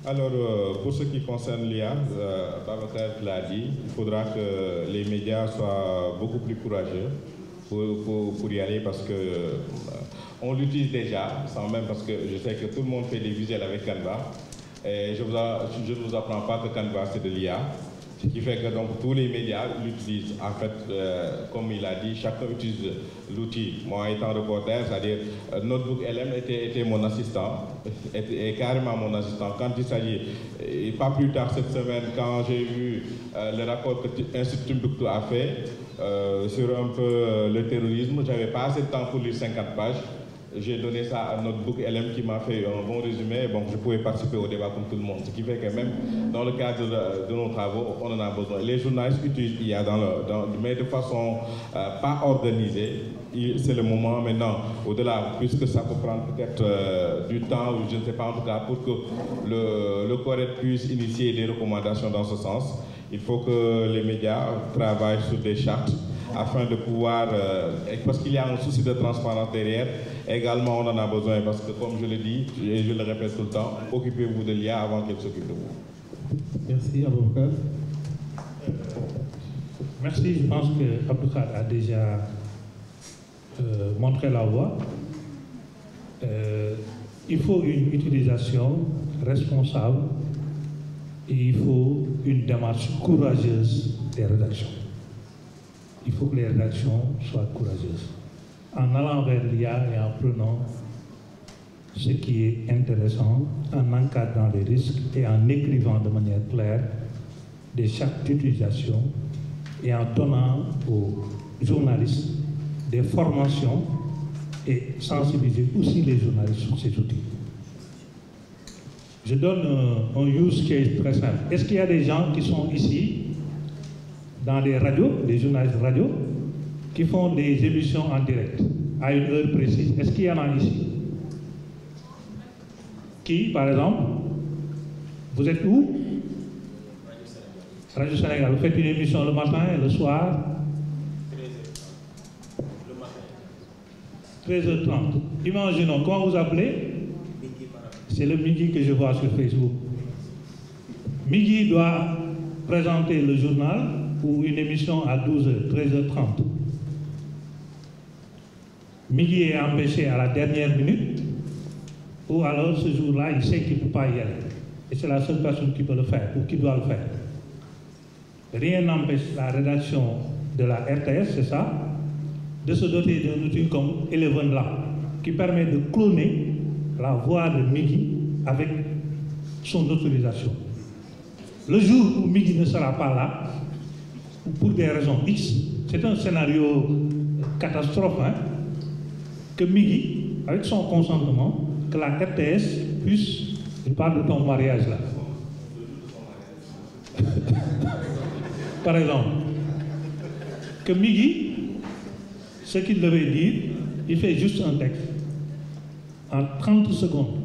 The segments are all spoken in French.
Alors, pour ce qui concerne l'IA, Babacar l'a dit, il faudra que les médias soient beaucoup plus courageux pour y aller parce que on l'utilise déjà, sans même parce que je sais que tout le monde fait des visuels avec Canva. Et je ne vous apprends pas que Canva c'est de l'IA. Ce qui fait que donc tous les médias l'utilisent. En fait, comme il a dit, chacun utilise l'outil. Moi, étant reporter, c'est-à-dire Notebook LM était mon assistant, est carrément mon assistant. Quand il s'agit, et pas plus tard cette semaine, quand j'ai vu le rapport que l'Institut Timbuktu a fait sur un peu le terrorisme, je n'avais pas assez de temps pour lire 50 pages. J'ai donné ça à Notebook LM qui m'a fait un bon résumé, donc je pouvais participer au débat comme tout le monde. Ce qui fait que même dans le cadre de nos travaux, on en a besoin. Les journalistes utilisent l'IA mais de façon pas organisée. C'est le moment maintenant, au-delà, puisque ça peut prendre peut-être du temps, ou je ne sais pas en tout cas, pour que le CORED puisse initier des recommandations dans ce sens. Il faut que les médias travaillent sur des chartes afin de pouvoir, parce qu'il y a un souci de transparence derrière, également on en a besoin parce que comme je le dis, et je le répète tout le temps, occupez-vous de l'IA avant qu'elle s'occupe de vous. Merci Aboubacar. Merci, je pense que Aboubacar a déjà montré la voie. Il faut une utilisation responsable et il faut une démarche courageuse des rédactions. Il faut que les rédactions soient courageuses. En allant vers l'IA et en prenant ce qui est intéressant, en encadrant les risques et en écrivant de manière claire des chartes d'utilisation et en donnant aux journalistes des formations et sensibiliser aussi les journalistes sur ces outils. Je donne un use case très simple. Est-ce qu'il y a des gens qui sont ici dans les radios, les journalistes radio, qui font des émissions en direct à une heure précise? Est-ce qu'il y en a ici? Qui, par exemple? Vous êtes où? Radio Sénégal. Vous faites une émission le matin et le soir? 13h30. Imaginons, comment vous appelez? C'est le midi que je vois sur Facebook. Midi doit présenter le journal ou une émission à 12h, 13h30. Midi est empêché à la dernière minute, ou alors ce jour-là, il sait qu'il ne peut pas y aller. Et c'est la seule personne qui peut le faire, ou qui doit le faire. Rien n'empêche la rédaction de la RTS, c'est ça, de se doter d'un outil comme Eleven Lab, qui permet de cloner la voix de Midi avec son autorisation. Le jour où Midi ne sera pas là, pour des raisons X, c'est un scénario catastrophe, hein, que Midi, avec son consentement, que la RTS puisse, je parle de ton mariage là, par exemple, que Midi, ce qu'il devait dire, il fait juste un texte. En 30 secondes,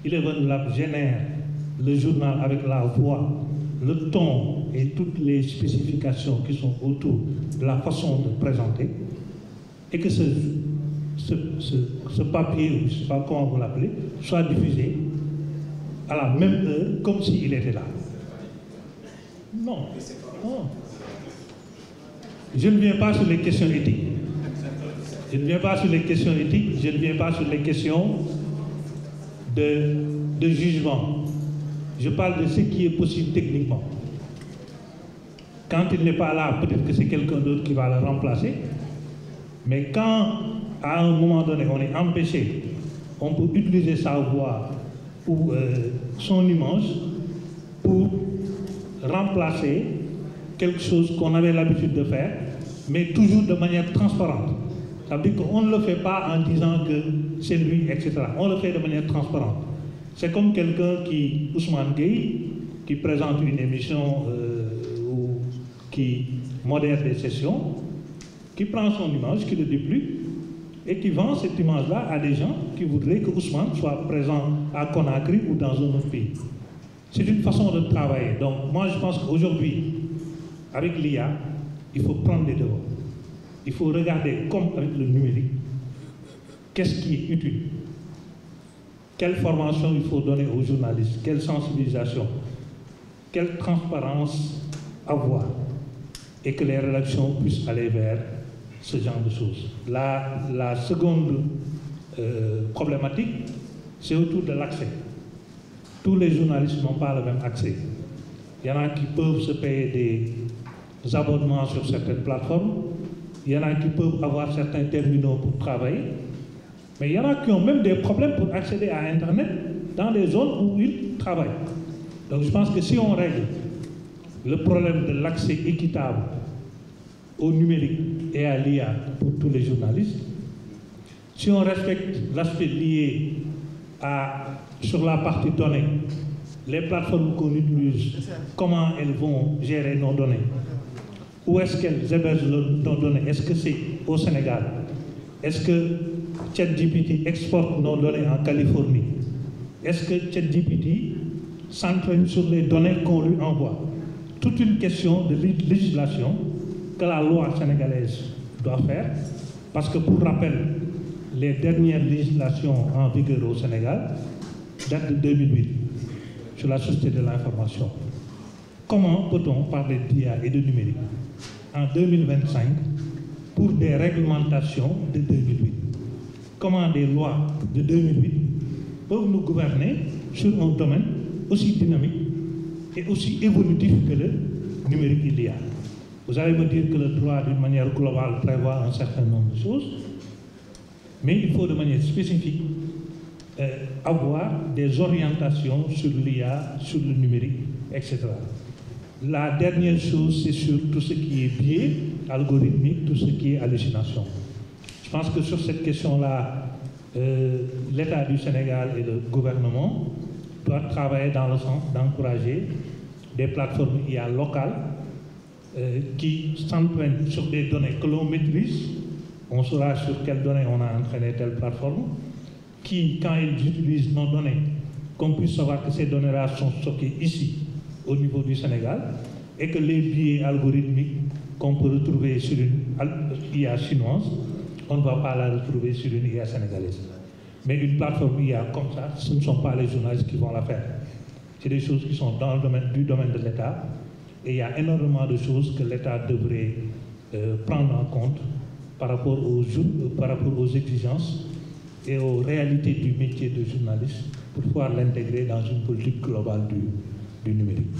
Eleven Lab génère le journal avec la voix, le ton et toutes les spécifications qui sont autour de la façon de présenter, et que ce papier, je ne sais pas comment vous l'appelez, soit diffusé à la même heure comme s'il était là. Non, non. Je ne viens pas sur les questions éthiques. Je ne viens pas sur les questions éthiques, je ne viens pas sur les questions de jugement. Je parle de ce qui est possible techniquement. Quand il n'est pas là, peut-être que c'est quelqu'un d'autre qui va le remplacer. Mais quand, à un moment donné, on est empêché, on peut utiliser sa voix ou son image pour remplacer quelque chose qu'on avait l'habitude de faire, mais toujours de manière transparente. Ça veut dire qu'on ne le fait pas en disant que c'est lui, etc. On le fait de manière transparente. C'est comme quelqu'un qui, Ousmane Gueye, qui présente une émission ou qui modère des sessions, qui prend son image, qui le déplie, et qui vend cette image-là à des gens qui voudraient que Ousmane soit présent à Conakry ou dans un autre pays. C'est une façon de travailler. Donc moi je pense qu'aujourd'hui, avec l'IA, il faut prendre des devants. Il faut regarder comme avec le numérique, qu'est-ce qui est utile. quelle formation il faut donner aux journalistes, quelle sensibilisation, quelle transparence avoir, et que les rédactions puissent aller vers ce genre de choses. La seconde problématique, c'est autour de l'accès. Tous les journalistes n'ont pas le même accès. Il y en a qui peuvent se payer des abonnements sur certaines plateformes, il y en a qui peuvent avoir certains terminaux pour travailler, mais il y en a qui ont même des problèmes pour accéder à Internet dans les zones où ils travaillent. Donc je pense que si on règle le problème de l'accès équitable au numérique et à l'IA pour tous les journalistes, si on respecte l'aspect lié sur la partie données, les plateformes qu'on utilise, comment elles vont gérer nos données, où est-ce qu'elles hébergent nos données, est-ce que c'est au Sénégal, est-ce que ChatGPT exporte nos données en Californie, est-ce que ChatGPT s'entraîne sur les données qu'on lui envoie. Toute une question de législation que la loi sénégalaise doit faire, parce que pour rappel, les dernières législations en vigueur au Sénégal datent de 2008 sur la société de l'information. Comment peut-on parler d'IA et de numérique en 2025 pour des réglementations de 2008? Comment des lois de 2008 peuvent nous gouverner sur un domaine aussi dynamique et aussi évolutif que le numérique et l'IA? Vous allez me dire que le droit, d'une manière globale, prévoit un certain nombre de choses, mais il faut de manière spécifique avoir des orientations sur l'IA, sur le numérique, etc. La dernière chose, c'est sur tout ce qui est biais algorithmique, tout ce qui est hallucination. Je pense que sur cette question-là, l'État du Sénégal et le gouvernement doivent travailler dans le sens d'encourager des plateformes IA locales qui s'entraînent sur des données que l'on maîtrise. On saura sur quelles données on a entraîné telle plateforme, qui, quand ils utilisent nos données, qu'on puisse savoir que ces données-là sont stockées ici, au niveau du Sénégal, et que les biais algorithmiques qu'on peut retrouver sur une IA chinoise, on ne va pas la retrouver sur une IA sénégalaise. Mais une plateforme IA comme ça, ce ne sont pas les journalistes qui vont la faire. C'est des choses qui sont dans le domaine de l'État, et il y a énormément de choses que l'État devrait prendre en compte par rapport aux exigences et aux réalités du métier de journaliste pour pouvoir l'intégrer dans une politique globale du numérique.